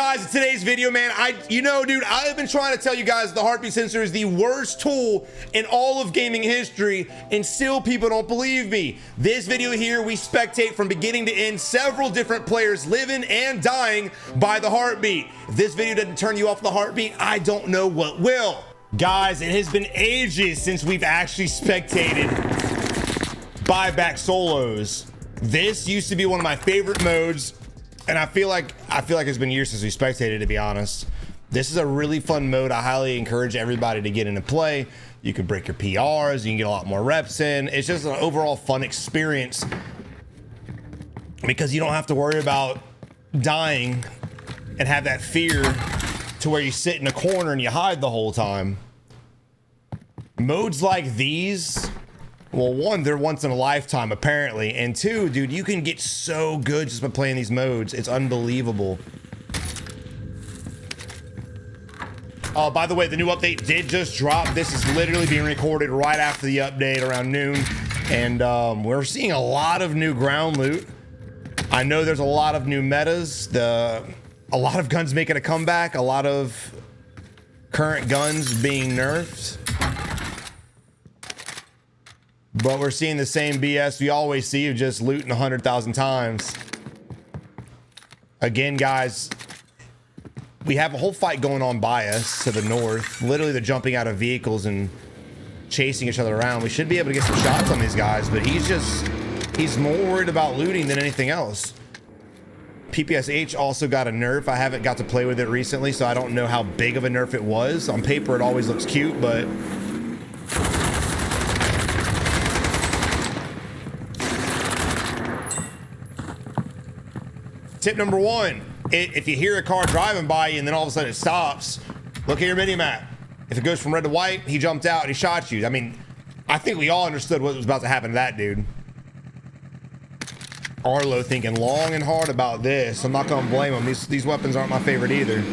Guys, in today's video, man, dude, I've been trying to tell you guys the heartbeat sensor is the worst tool in all of gaming history, and still people don't believe me. This video here, we spectate from beginning to end several different players living and dying by the heartbeat. If this video doesn't turn you off the heartbeat, I don't know what will. Guys, it has been ages since we've actually spectated buyback solos. This used to be one of my favorite modes, and I feel like it's been years since we spectated, to be honest. This is a really fun mode. I highly encourage everybody to get into play. You can break your PRs, you can get a lot more reps in. It's just an overall fun experience because you don't have to worry about dying and have that fear to where you sit in a corner and you hide the whole time. Modes like these, well, one, they're once in a lifetime apparently, and two, dude, you can get so good just by playing these modes. It's unbelievable. By the way, the new update did just drop. This is literally being recorded right after the update around noon, and we're seeing a lot of new ground loot. I know there's a lot of new metas. A lot of guns making a comeback, a lot of current guns being nerfed. But we're seeing the same BS we always see of just looting 100,000 times. Again, guys, we have a whole fight going on by us to the north. Literally, they're jumping out of vehicles and chasing each other around. We should be able to get some shots on these guys, but he's more worried about looting than anything else. PPSH also got a nerf. I haven't got to play with it recently, so I don't know how big of a nerf it was. On paper, it always looks cute, but tip number one, if you hear a car driving by you and then all of a sudden it stops, look at your mini map. If it goes from red to white, he jumped out and he shot you. I mean, I think we all understood what was about to happen to that dude. Arlo thinking long and hard about this. I'm not gonna blame him. These weapons aren't my favorite either.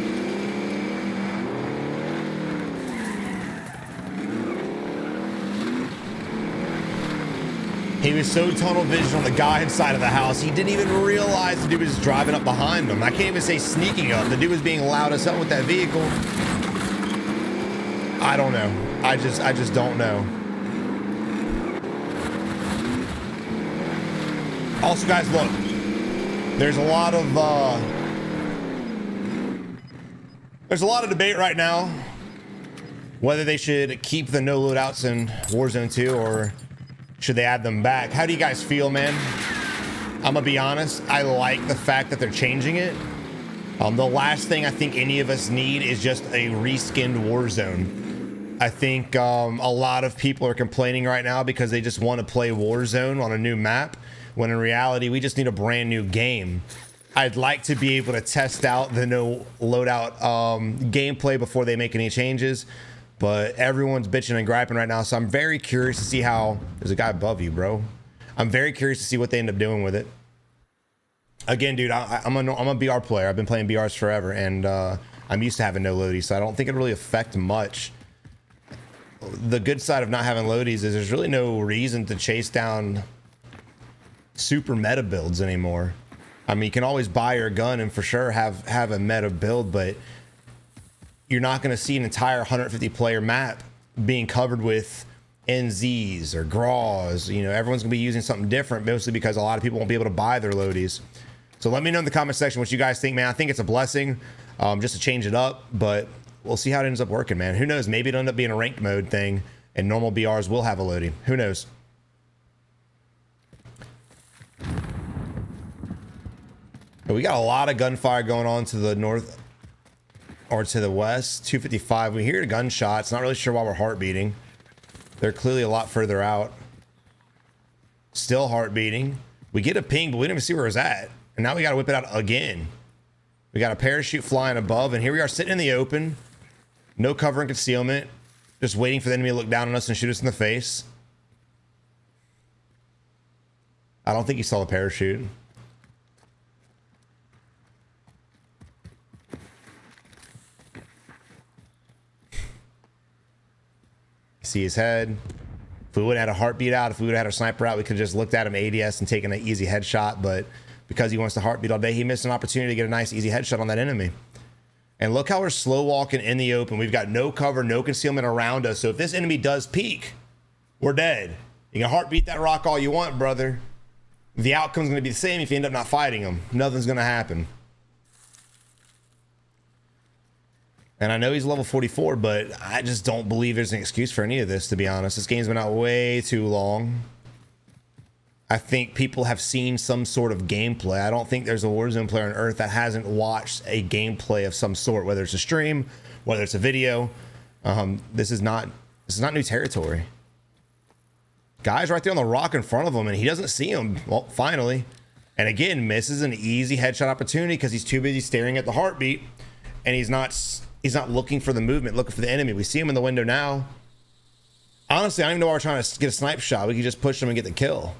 He was so tunnel vision on the guy inside of the house, he didn't even realize the dude was driving up behind him. I can't even say sneaking up. The dude was being loud as hell with that vehicle. I don't know. I just don't know. Also, guys, look, there's a lot of debate right now whether they should keep the no loadouts in Warzone 2 or should they add them back. How do you guys feel, man? I'm gonna be honest, I like the fact that they're changing it. The last thing I think any of us need is just a reskinned Warzone. I think a lot of people are complaining right now because they just want to play Warzone on a new map, when in reality, we just need a brand new game. I'd like to be able to test out the no loadout gameplay before they make any changes, but everyone's bitching and griping right now, so I'm very curious to see how... There's a guy above you, bro. I'm very curious to see what they end up doing with it. Again, dude, I'm a BR player. I've been playing BRs forever, and I'm used to having no loadies, so I don't think it really affect much. The good side of not having loadies is there's really no reason to chase down super meta builds anymore. I mean, you can always buy your gun and for sure have a meta build, but you're not going to see an entire 150 player map being covered with NZs or GRAWs. You know, everyone's gonna be using something different, mostly because a lot of people won't be able to buy their loadies. So let me know in the comment section what you guys think, man. I think it's a blessing just to change it up, but we'll see how it ends up working, man. Who knows? Maybe it'll end up being a ranked mode thing and normal BRs will have a loading. Who knows? But we got a lot of gunfire going on to the north or to the west. 255. We hear gunshots. Not really sure why we're heart beating. They're clearly a lot further out. Still heart beating. We get a ping, but we didn't even see where it's at. And now we got to whip it out again. We got a parachute flying above, and here we are sitting in the open. No cover and concealment. Just waiting for the enemy to look down on us and shoot us in the face. I don't think he saw the parachute. See his head. If we would have had a heartbeat out, if we would have had a sniper out, we could have just looked at him ADS and taken an easy headshot. But because he wants to heartbeat all day, he missed an opportunity to get a nice easy headshot on that enemy. And look how we're slow walking in the open. We've got no cover, no concealment around us. So if this enemy does peek, we're dead. You can heartbeat that rock all you want, brother. The outcome's going to be the same if you end up not fighting them. Nothing's going to happen. And I know he's level 44, but I just don't believe there's an excuse for any of this, to be honest. This game's been out way too long. I think people have seen some sort of gameplay. I don't think there's a Warzone player on Earth that hasn't watched a gameplay of some sort, whether it's a stream, whether it's a video. This is not new territory. Guy's right there on the rock in front of him, and he doesn't see him. Well, finally. And again, misses an easy headshot opportunity because he's too busy staring at the heartbeat, and he's not looking for the movement, looking for the enemy. We see him in the window now. Honestly, I don't even know why we're trying to get a snipe shot. We can just push him and get the kill.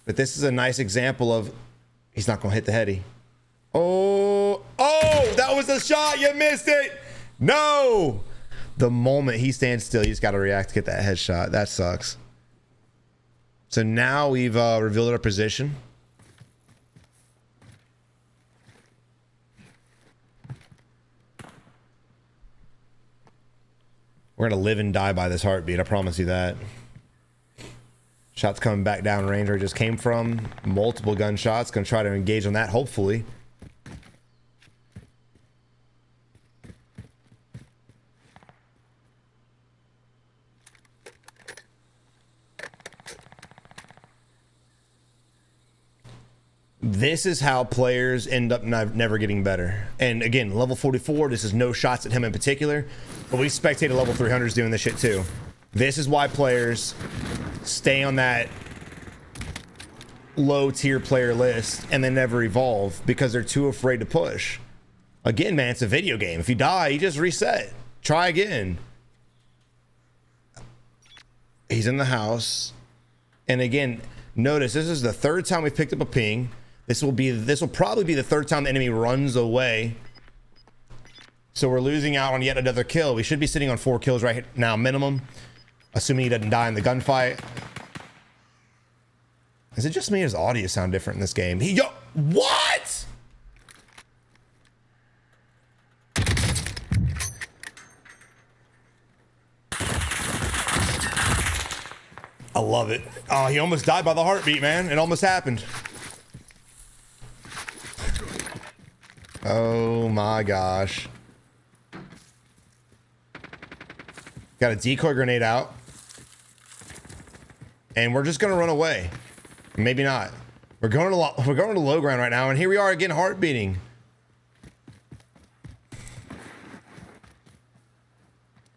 But this is a nice example of he's not going to hit the heady. Oh, that was the shot. You missed it. No. The moment he stands still, you just got to react to get that headshot. That sucks. So now we've revealed our position. We're going to live and die by this heartbeat. I promise you that. Shots coming back down range where he just came from. Multiple gunshots. Going to try to engage on that, hopefully. This is how players end up never getting better. And again, level 44, this is no shots at him in particular, but we spectated level 300s doing this shit too. This is why players stay on that low tier player list and they never evolve because they're too afraid to push. Again, man, it's a video game. If you die, you just reset. Try again. He's in the house. And again, notice this is the third time we've picked up a ping. This will probably be the third time the enemy runs away. So we're losing out on yet another kill. We should be sitting on 4 kills right now minimum, assuming he doesn't die in the gunfight. Is it just me or does audio sound different in this game? What? I love it. Oh, he almost died by the heartbeat, man. It almost happened. Oh my gosh. Got a decoy grenade out. And we're just gonna run away. Maybe not. We're going to low ground right now, and here we are again, heart beating.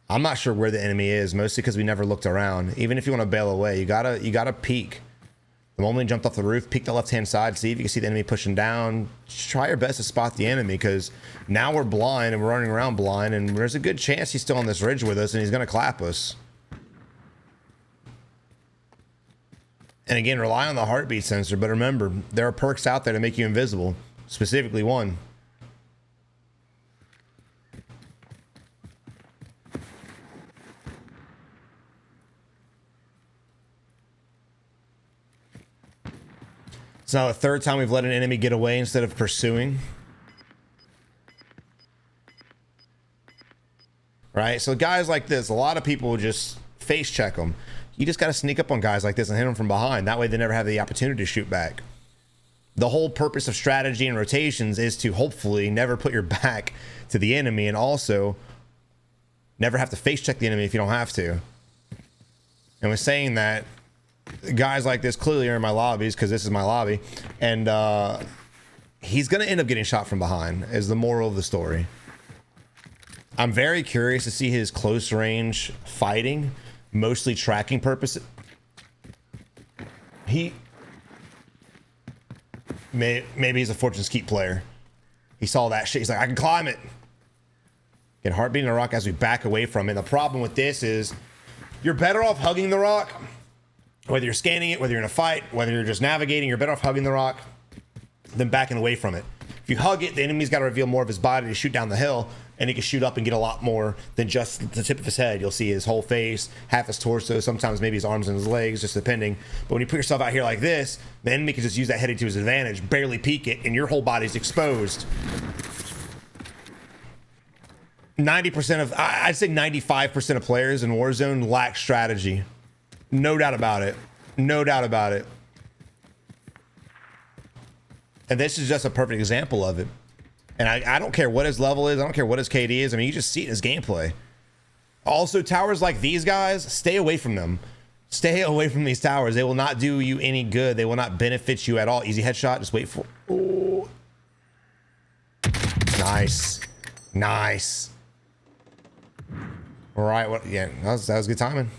I'm not sure where the enemy is, mostly because we never looked around. Even if you want to bail away, you gotta peek. The moment he jumped off the roof, peek the left-hand side, see if you can see the enemy pushing down. Just try your best to spot the enemy, because now we're blind and we're running around blind, and there's a good chance he's still on this ridge with us and he's gonna clap us. And again, rely on the heartbeat sensor, but remember, there are perks out there to make you invisible, specifically one. It's now the third time we've let an enemy get away instead of pursuing. Right? So guys like this, a lot of people will just face check them. You just got to sneak up on guys like this and hit them from behind. That way they never have the opportunity to shoot back. The whole purpose of strategy and rotations is to hopefully never put your back to the enemy, and also never have to face check the enemy if you don't have to. And with saying that, guys like this clearly are in my lobbies, because this is my lobby, and he's going to end up getting shot from behind, is the moral of the story. I'm very curious to see his close range fighting, mostly tracking purposes. Maybe he's a Fortune's Keep player. He saw that shit. He's like, I can climb it. Get heartbeat in the rock as we back away from it. The problem with this is you're better off hugging the rock. Whether you're scanning it, whether you're in a fight, whether you're just navigating, you're better off hugging the rock than backing away from it. If you hug it, the enemy's got to reveal more of his body to shoot down the hill, and he can shoot up and get a lot more than just the tip of his head. You'll see his whole face, half his torso, sometimes maybe his arms and his legs, just depending. But when you put yourself out here like this, the enemy can just use that heading to his advantage, barely peek it, and your whole body's exposed. 90% of, I'd say 95% of players in Warzone lack strategy. No doubt about it. No doubt about it. And this is just a perfect example of it. And I don't care what his level is. I don't care what his KD is. I mean, you just see it in his gameplay. Also, towers like these guys, stay away from them. Stay away from these towers. They will not do you any good. They will not benefit you at all. Easy headshot. Just wait for... Oh. Nice. Nice. All right. What? Yeah, that was good timing.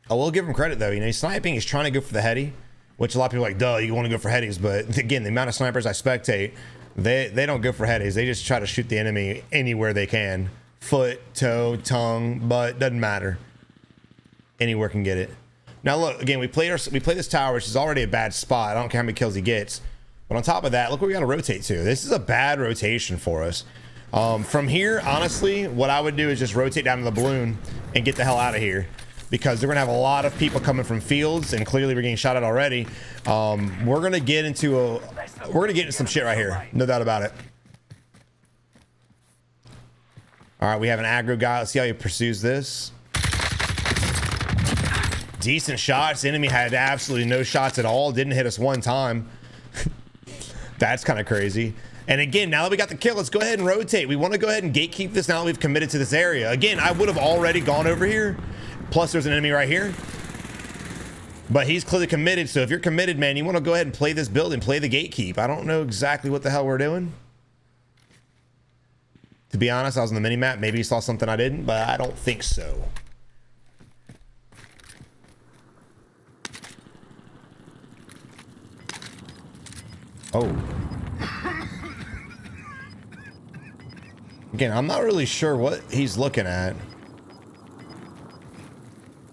I will give him credit though. You know, he's sniping. He's trying to go for the heady, which a lot of people are like, duh, you want to go for headies. But again, the amount of snipers I spectate, they don't go for headies. They just try to shoot the enemy anywhere they can. Foot, toe, tongue, butt, doesn't matter. Anywhere can get it. Now look, again, we play this tower, which is already a bad spot. I don't care how many kills he gets. But on top of that, look where we got to rotate to. This is a bad rotation for us. From here, honestly, what I would do is just rotate down to the balloon and get the hell out of here. Because they're gonna have a lot of people coming from fields, and clearly we're getting shot at already. We're gonna get into some shit right here, no doubt about it. All right, we have an aggro guy. Let's see how he pursues this. Decent shots. The enemy had absolutely no shots at all. Didn't hit us one time. That's kind of crazy. And again, now that we got the kill, let's go ahead and rotate. We want to go ahead and gatekeep this now that we've committed to this area. Again, I would have already gone over here. Plus, there's an enemy right here. But he's clearly committed. So if you're committed, man, you want to go ahead and play this build and play the gatekeep. I don't know exactly what the hell we're doing. To be honest, I was on the mini-map. Maybe you saw something I didn't, but I don't think so. Oh. Again, I'm not really sure what he's looking at.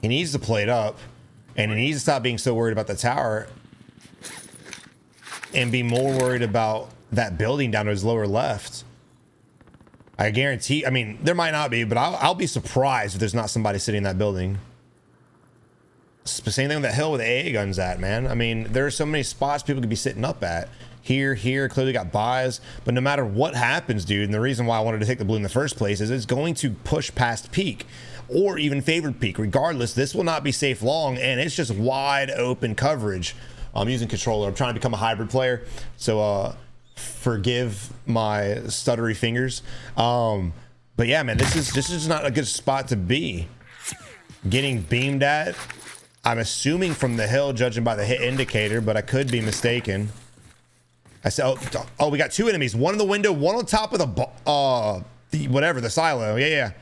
He needs to play it up, and he needs to stop being so worried about the tower and be more worried about that building down to his lower left. I guarantee, I mean, there might not be, but I'll be surprised if there's not somebody sitting in that building. Same thing with that hill with the AA guns at, man. I mean, there are so many spots people could be sitting up at. Here, clearly got buys, but no matter what happens, dude, and the reason why I wanted to take the blue in the first place is it's going to push past peak or even favored peak. Regardless, this will not be safe long, and it's just wide open coverage. I'm using controller. I'm trying to become a hybrid player, so forgive my stuttery fingers. But yeah, man, this is just not a good spot to be. Getting beamed at, I'm assuming from the hill, judging by the hit indicator, but I could be mistaken. I said, oh, we got two enemies. One in the window, one on top of the silo. Yeah.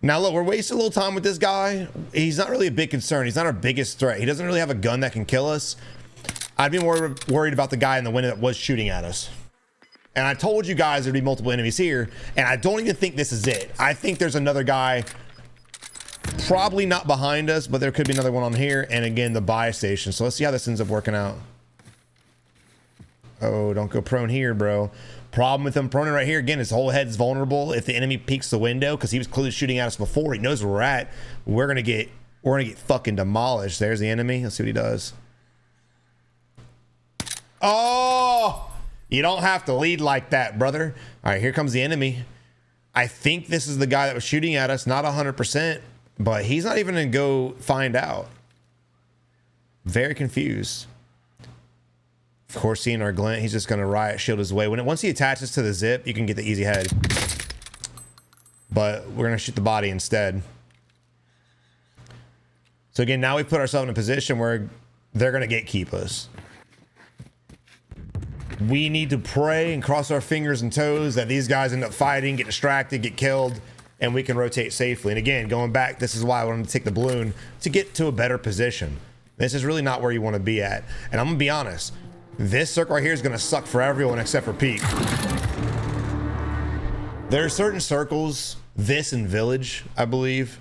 Now look, we're wasting a little time with this guy. He's not really a big concern. He's not our biggest threat. He doesn't really have a gun that can kill us. I'd be more worried about the guy in the window that was shooting at us. And I told you guys there'd be multiple enemies here, and I don't even think this is it. I think there's another guy, probably not behind us, but there could be another one on here. And again, the buy station. So let's see how this ends up working out. Oh, don't go prone here, bro. Problem with him proning right here. Again, his whole head's vulnerable. If the enemy peeks the window, because he was clearly shooting at us before, he knows where we're at. We're gonna get fucking demolished. There's the enemy. Let's see what he does. Oh, you don't have to lead like that, brother. All right, here comes the enemy. I think this is the guy that was shooting at us. Not 100%, but he's not even gonna go find out. Very confused. Of course, seeing our glint, he's just going to riot shield his way. Once he attaches to the zip, you can get the easy head. But we're going to shoot the body instead. So again, now we put ourselves in a position where they're going to gatekeep us. We need to pray and cross our fingers and toes that these guys end up fighting, get distracted, get killed, and we can rotate safely. And again, going back, this is why I wanted to take the balloon to get to a better position. This is really not where you want to be at. And I'm going to be honest. This circle right here is going to suck for everyone except for peak. There are certain circles, this and village, I believe.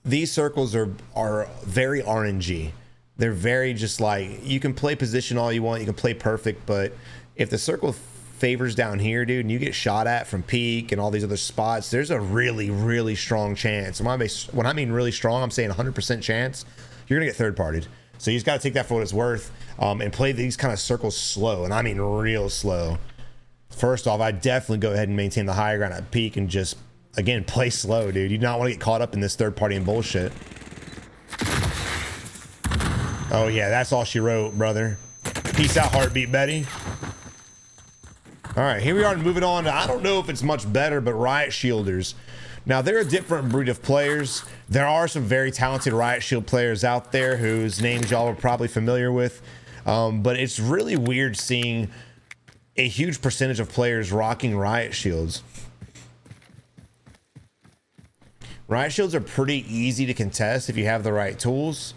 These circles are very RNG. They're very just like, you can play position all you want, you can play perfect, but if the circle favors down here, dude, and you get shot at from peak and all these other spots, there's a really, really strong chance. When I mean really strong, I'm saying 100% chance you're going to get third partied. So you just got to take that for what it's worth, and play these kind of circles slow, and I mean real slow. First off, I definitely go ahead and maintain the high ground at peak and just, again, play slow, dude. You do not want to get caught up in this third party and bullshit. Oh yeah, that's all she wrote, brother. Peace out, Heartbeat Betty. All right, here we are moving on to, I don't know if it's much better, but Riot Shielders. Now, they're a different breed of players. There are some very talented Riot Shield players out there whose names y'all are probably familiar with. But it's really weird seeing a huge percentage of players rocking Riot Shields. Riot Shields are pretty easy to contest if you have the right tools.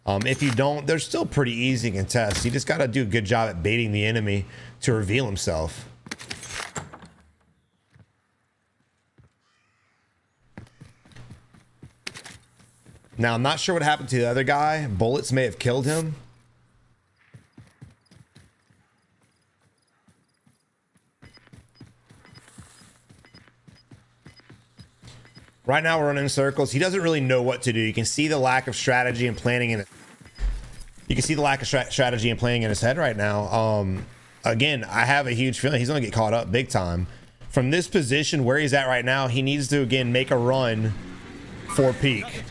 If you don't, they're still pretty easy to contest. You just got to do a good job at baiting the enemy to reveal himself. Now, I'm not sure what happened to the other guy. Bullets may have killed him. Right now, we're running in circles. He doesn't really know what to do. You can see the lack of strategy and planning in it. You can see the lack of strategy and planning in his head right now. Again, I have a huge feeling he's going to get caught up big time. From this position where he's at right now, he needs to, again, make a run for peak.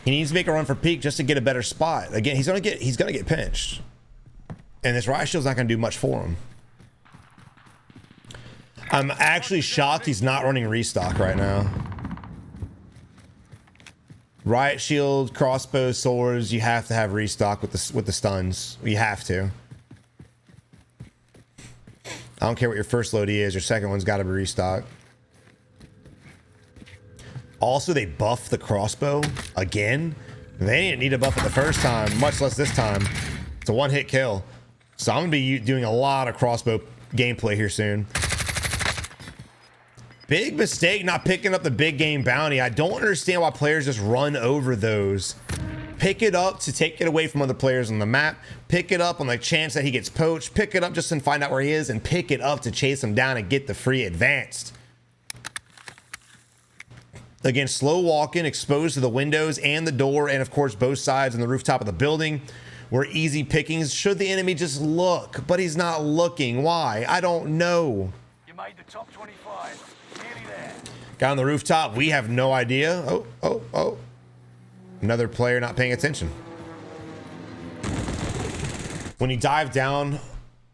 He needs to make a run for peak just to get a better spot. Again, he's gonna get pinched, and this Riot Shield's not gonna do much for him. I'm actually shocked he's not running restock right now. Riot Shield, crossbow, swords, you have to have restock with the stuns. You have to. I don't care what your first loadie is, your second one's got to be restock. Also, they buffed the crossbow again. They didn't need to buff it the first time, much less this time. It's a one-hit kill. So I'm gonna be doing a lot of crossbow gameplay here soon. Big mistake not picking up the big game bounty. I don't understand why players just run over those. Pick it up to take it away from other players on the map. Pick it up on the chance that he gets poached. Pick it up just to find out where he is, and pick it up to chase him down and get the free advanced. Again, slow walking, exposed to the windows and the door, and of course both sides and the rooftop of the building were easy pickings should the enemy just look, but he's not looking. Why? I don't know. You made the top 25. Nearly there. Guy on the rooftop, we have no idea. Oh. Another player not paying attention. When you dive down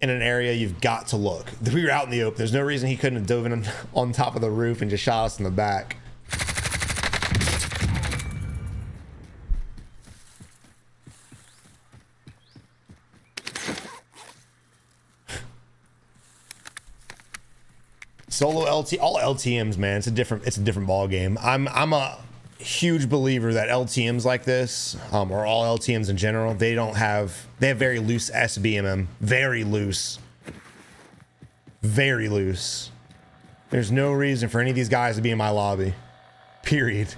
in an area, you've got to look. We were out in the open. There's no reason he couldn't have dove in on top of the roof and just shot us in the back. Solo LT, all LTMs, man. It's a different ball game. I'm a huge believer that LTMs like this, or all LTMs in general, they have very loose SBMM, very loose. There's no reason for any of these guys to be in my lobby. Period.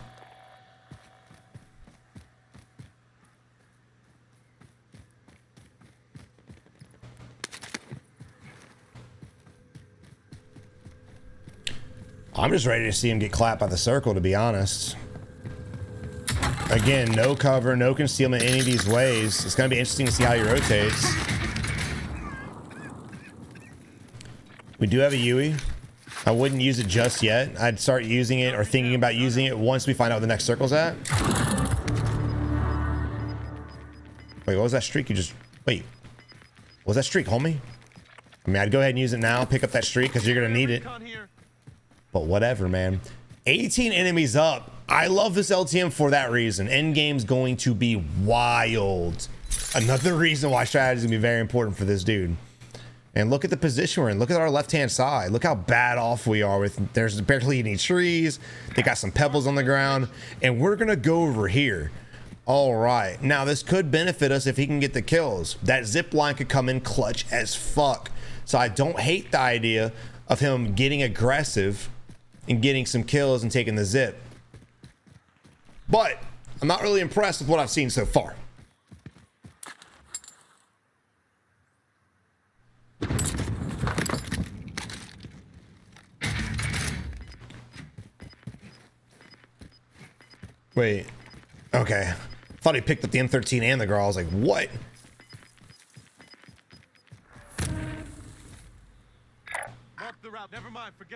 I'm just ready to see him get clapped by the circle, to be honest. Again, no cover, no concealment any of these ways. It's going to be interesting to see how he rotates. We do have a Yui. I wouldn't use it just yet. I'd start using it or thinking about using it once we find out what the next circle's at. Wait, what was that streak you just... Wait. What was that streak, homie? I mean, I'd go ahead and use it now. Pick up that streak because you're going to need it. But whatever, man. 18 enemies up. I love this LTM for that reason. Endgame's going to be wild. Another reason why strategy is going to be very important for this dude. And look at the position we're in. Look at our left-hand side. Look how bad off we are with... There's barely any trees. They got some pebbles on the ground. And we're going to go over here. All right. Now, this could benefit us if he can get the kills. That zip line could come in clutch as fuck. So I don't hate the idea of him getting aggressive and getting some kills and taking the zip. But I'm not really impressed with what I've seen so far. Wait, Okay. Thought he picked up the M13 and the girl. I was like, what?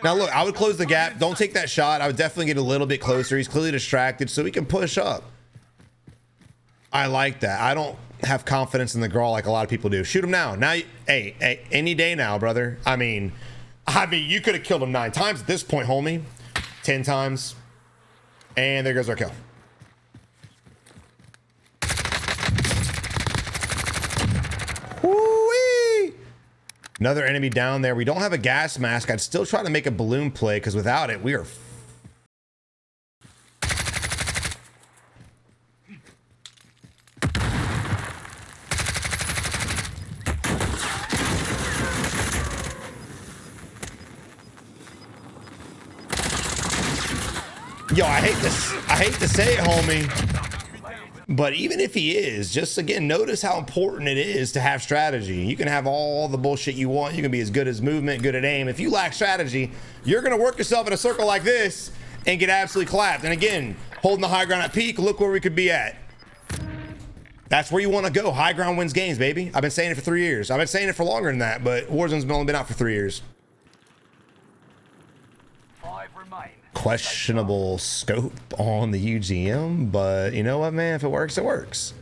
Now look, I would close the gap. Don't take that shot. I would definitely get a little bit closer. He's clearly distracted, so we can push up. I like that. I don't have confidence in the girl like a lot of people do. Shoot him now. Now, hey, any day now, brother. I mean, you could have killed him 9 times at this point, homie. 10 times. And there goes our kill. Woo-wee! Another enemy down there. We don't have a gas mask. I'd still try to make a balloon play because without it, we are... Yo, I hate to say it, homie, but even if he is, just again, notice how important it is to have strategy. You can have all the bullshit you want. You can be as good as movement, good at aim. If you lack strategy, you're going to work yourself in a circle like this and get absolutely clapped. And again, holding the high ground at peak, look where we could be at. That's where you want to go. High ground wins games, baby. I've been saying it for 3 years. I've been saying it for longer than that, but Warzone's only been out for 3 years. 5 remain. Questionable scope on the UGM, but you know what, man? If it works, it works.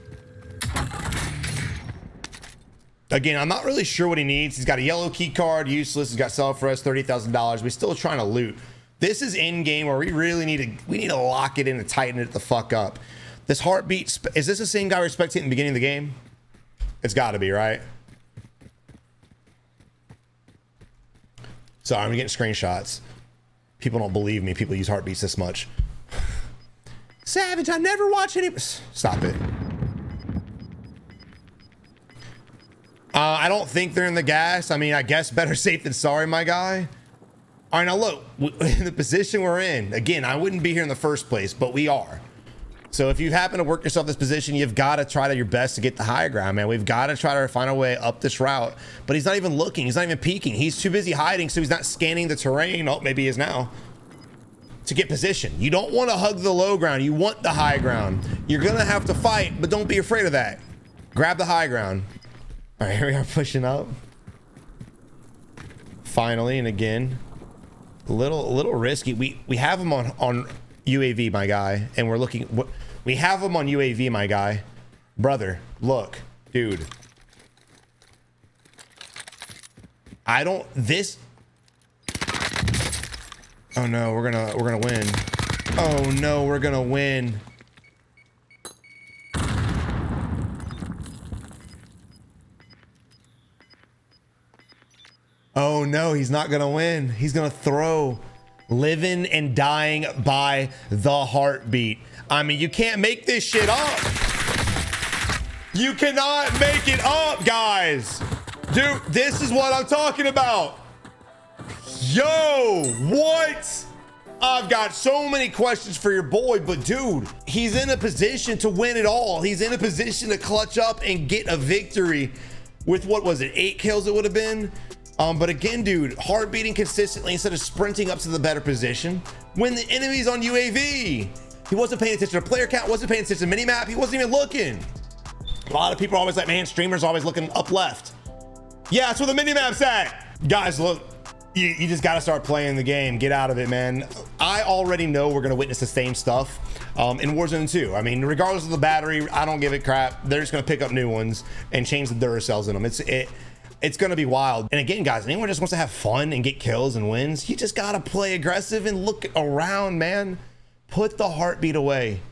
Again, I'm not really sure what he needs. He's got a yellow key card, useless. He's got self-res, $30,000. We're still trying to loot. This is in game where we really need to lock it in and tighten it the fuck up. This heartbeat, is this the same guy we spectated in the beginning of the game? It's got to be, right? Sorry, I'm getting screenshots. People don't believe me. People use heartbeats this much. Savage, I never watch any... Stop it. I don't think they're in the gas. I mean, I guess better safe than sorry, my guy. All right, now look, in the position we're in, again, I wouldn't be here in the first place, but we are. So if you happen to work yourself this position, you've got to try your best to get the high ground, man. We've got to try to find a way up this route, but he's not even looking. He's not even peeking. He's too busy hiding, so he's not scanning the terrain. Oh, maybe he is now. To get position. You don't want to hug the low ground. You want the high ground. You're going to have to fight, but don't be afraid of that. Grab the high ground. All right, here we are pushing up. Finally, and again, a little risky. We have him on UAV, my guy, and we're looking... We have him on UAV, my guy. Brother, look, dude. I don't... This... Oh no, we're gonna win. Oh no, we're gonna win. Oh no, he's not gonna win. He's gonna throw. Living and dying by the heartbeat. I mean, you can't make this shit up. You cannot make it up, guys. Dude, this is what I'm talking about. Yo, what? I've got so many questions for your boy, but dude, he's in a position to win it all. He's in a position to clutch up and get a victory with, what was it, 8 kills it would have been? But again, dude, heart beating consistently instead of sprinting up to the better position when the enemy's on UAV. He wasn't paying attention to player count, wasn't paying attention to minimap. He wasn't even looking. A lot of people are always like, man, streamers always looking up left. Yeah, that's where the minimap's at. Guys, look, you just got to start playing the game. Get out of it, man. I already know we're going to witness the same stuff in Warzone 2. I mean, regardless of the battery, I don't give a crap. They're just going to pick up new ones and change the Duracells in them. It's going to be wild. And again, guys, anyone just wants to have fun and get kills and wins, you just got to play aggressive and look around, man. Put the heartbeat away.